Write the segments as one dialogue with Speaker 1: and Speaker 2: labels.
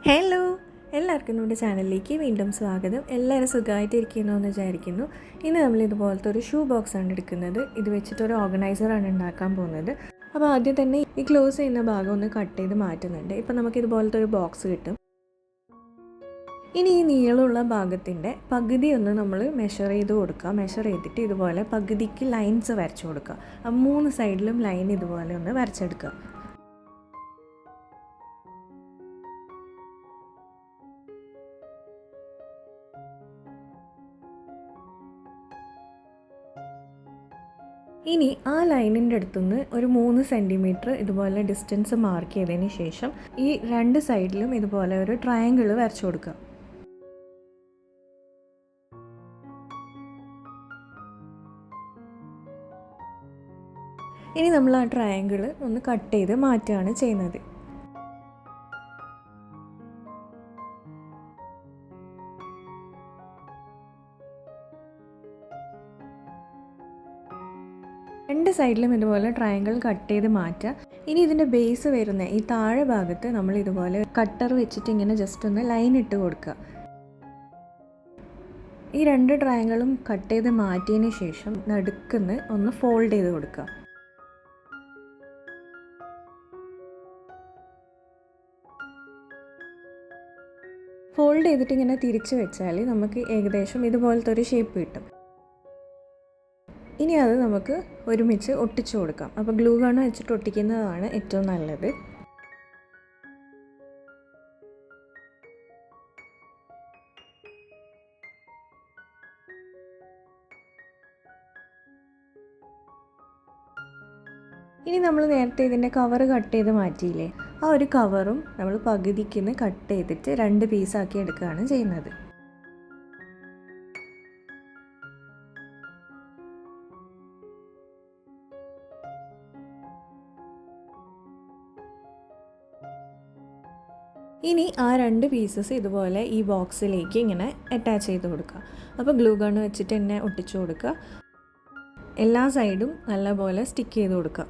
Speaker 1: Hello, എല്ലാവർക്കും നമ്മുടെ ചാനലിലേക്ക് വീണ്ടും സ്വാഗതം. എല്ലാവരും സുഖമായിട്ടിരിക്കുന്നു എന്ന് വിചാരിക്കുന്നു. ഇന്ന് നമ്മൾ ഇതുപോലത്തെ ഒരു ഷൂ ബോക്സാണ് എടുക്കുന്നത്. ഇത് വെച്ചിട്ടൊരു ഓർഗനൈസറാണ് ഉണ്ടാക്കാൻ പോകുന്നത്. അപ്പോൾ ആദ്യം തന്നെ ഈ ക്ലോസ് ചെയ്യുന്ന ഭാഗം ഒന്ന് കട്ട് ചെയ്ത് മാറ്റുന്നുണ്ട്. ഇപ്പം നമുക്കിതുപോലത്തെ ഒരു ബോക്സ് കിട്ടും. ഇനി ഈ നീളമുള്ള ഭാഗത്തിൻ്റെ പകുതി ഒന്ന് നമ്മൾ മെഷർ ചെയ്ത് കൊടുക്കുക. മെഷർ ചെയ്തിട്ട് ഇതുപോലെ പകുതിക്ക് ലൈൻസ് വരച്ചു കൊടുക്കുക. ആ 3 സൈഡിലും ലൈൻ ഇതുപോലെ ഒന്ന് വരച്ചെടുക്കുക. ഇനി ആ ലൈനിൻ്റെ അടുത്തുനിന്ന് ഒരു 3 സെൻറ്റിമീറ്റർ ഇതുപോലെ ഡിസ്റ്റൻസ് മാർക്ക് ചെയ്തതിന് ശേഷം ഈ 2 സൈഡിലും ഇതുപോലെ ഒരു ട്രയാങ്കിൾ വരച്ചു കൊടുക്കുക. ഇനി നമ്മൾ ആ ട്രയാങ്കിൾ ഒന്ന് കട്ട് ചെയ്ത് മാറ്റുകയാണ് ചെയ്യുന്നത്. രണ്ട് സൈഡിലും ഇതുപോലെ ട്രയാങ്കിൾ കട്ട് ചെയ്ത് മാറ്റുക. ഇനി ഇതിൻ്റെ ബേസ് വരുന്ന ഈ താഴെ ഭാഗത്ത് നമ്മൾ ഇതുപോലെ കട്ടർ വെച്ചിട്ട് ഇങ്ങനെ ജസ്റ്റ് ഒന്ന് ലൈൻ ഇട്ട് കൊടുക്കുക. ഈ 2 ട്രയാങ്കിളും കട്ട് ചെയ്ത് മാറ്റിയതിന് ശേഷം നടുക്കുന്ന് ഒന്ന് ഫോൾഡ് ചെയ്ത് കൊടുക്കുക. ഫോൾഡ് ചെയ്തിട്ട് ഇങ്ങനെ തിരിച്ച് വെച്ചാൽ നമുക്ക് ഏകദേശം ഇതുപോലത്തെ ഒരു ഷേപ്പ് കിട്ടും. ഇനി അത് നമുക്ക് ഒരുമിച്ച് ഒട്ടിച്ചു കൊടുക്കാം. അപ്പോൾ ഗ്ലൂ ഗൺ വെച്ചിട്ട് ഒട്ടിക്കുന്നതാണ് ഏറ്റവും നല്ലത്. ഇനി നമ്മൾ നേരത്തെ ഇതിൻ്റെ കവർ കട്ട് ചെയ്ത് മാറ്റിയില്ലേ, ആ ഒരു കവറും നമ്മൾ പകുതിക്ക് കട്ട് ചെയ്തിട്ട് 2 പീസാക്കി എടുക്കുകയാണ് ചെയ്യുന്നത്. ഇനി ആ 2 പീസസ് ഇതുപോലെ ഈ ബോക്സിലേക്ക് ഇങ്ങനെ അറ്റാച്ച് ചെയ്ത് കൊടുക്കുക. അപ്പോൾ ഗ്ലൂ ഗൺ വെച്ചിട്ട് തന്നെ ഒട്ടിച്ചു കൊടുക്കുക. എല്ലാ സൈഡും നല്ലപോലെ സ്റ്റിക്ക് ചെയ്ത് കൊടുക്കുക.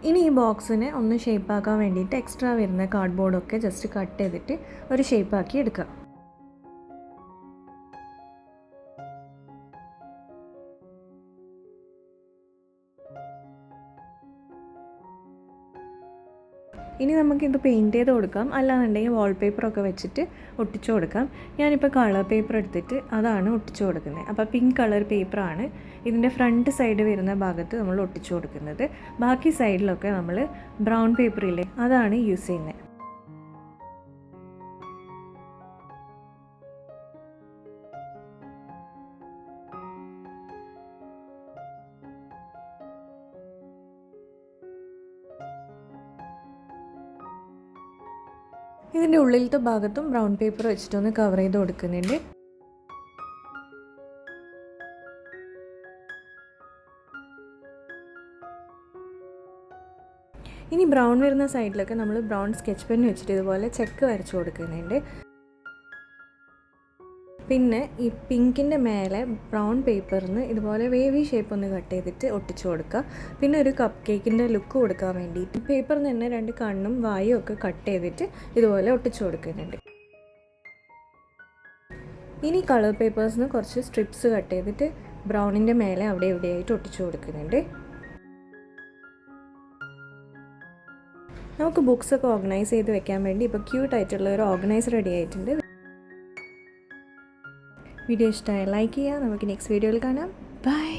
Speaker 1: ഇനി ഈ ബോക്സിനെ ഒന്ന് ഷേപ്പാക്കാൻ വേണ്ടിയിട്ട് എക്സ്ട്രാ വരുന്ന കാർഡ്ബോർഡൊക്കെ ജസ്റ്റ് കട്ട് ചെയ്തിട്ട് ഒരു ഷേപ്പാക്കി എടുക്കുക. ഇനി നമുക്കിത് പെയിൻറ്റ് ചെയ്ത് കൊടുക്കാം, അല്ലാന്നുണ്ടെങ്കിൽ വാൾപേപ്പറൊക്കെ വെച്ചിട്ട് ഒട്ടിച്ചു കൊടുക്കാം. ഞാനിപ്പോൾ കളർ പേപ്പർ എടുത്തിട്ട് അതാണ് ഒട്ടിച്ചു കൊടുക്കുന്നത്. അപ്പോൾ പിങ്ക് കളർ പേപ്പറാണ് ഇതിൻ്റെ ഫ്രണ്ട് സൈഡ് വരുന്ന ഭാഗത്ത് നമ്മൾ ഒട്ടിച്ചു കൊടുക്കുന്നത്. ബാക്കി സൈഡിലൊക്കെ നമ്മൾ ബ്രൗൺ പേപ്പറില്ലേ അതാണ് യൂസ് ചെയ്യുന്നത്. ഇതിൻ്റെ ഉള്ളിലത്തെ ഭാഗത്തും ബ്രൗൺ പേപ്പർ വെച്ചിട്ടൊന്ന് കവർ ചെയ്ത് കൊടുക്കുന്നുണ്ട്. ഇനി ബ്രൗൺ വരുന്ന സൈഡിലൊക്കെ നമ്മൾ ബ്രൗൺ സ്കെച്ച് പെൻ വെച്ചിട്ട് ഇതുപോലെ ചെക്ക് വരച്ചു കൊടുക്കുന്നുണ്ട്. പിന്നെ ഈ പിങ്കിൻ്റെ മേലെ ബ്രൗൺ പേപ്പറിന് ഇതുപോലെ വേവി ഷേപ്പ് ഒന്ന് കട്ട് ചെയ്തിട്ട് ഒട്ടിച്ചു കൊടുക്കുക. പിന്നെ ഒരു കപ്പ് കേക്കിൻ്റെ ലുക്ക് കൊടുക്കാൻ വേണ്ടിയിട്ട് പേപ്പറിന് തന്നെ 2 കണ്ണും വായും ഒക്കെ കട്ട് ചെയ്തിട്ട് ഇതുപോലെ ഒട്ടിച്ചു കൊടുക്കുന്നുണ്ട്. ഇനി കളർ പേപ്പേഴ്സിന് കുറച്ച് സ്ട്രിപ്സ് കട്ട് ചെയ്തിട്ട് ബ്രൗണിൻ്റെ മേലെ അവിടെ എവിടെയായിട്ട് ഒട്ടിച്ചു കൊടുക്കുന്നുണ്ട്. നമുക്ക് ബുക്സൊക്കെ ഓർഗനൈസ് ചെയ്ത് വെക്കാൻ വേണ്ടി ഇപ്പോൾ ക്യൂട്ടായിട്ടുള്ള ഒരു ഓർഗനൈസർ റെഡി ആയിട്ടുണ്ട്. വീഡിയോ ഇഷ്ടമായ ലൈക്ക് ചെയ്യുക. നമുക്ക് നെക്സ്റ്റ് വീഡിയോയിൽ കാണാം. ബൈ.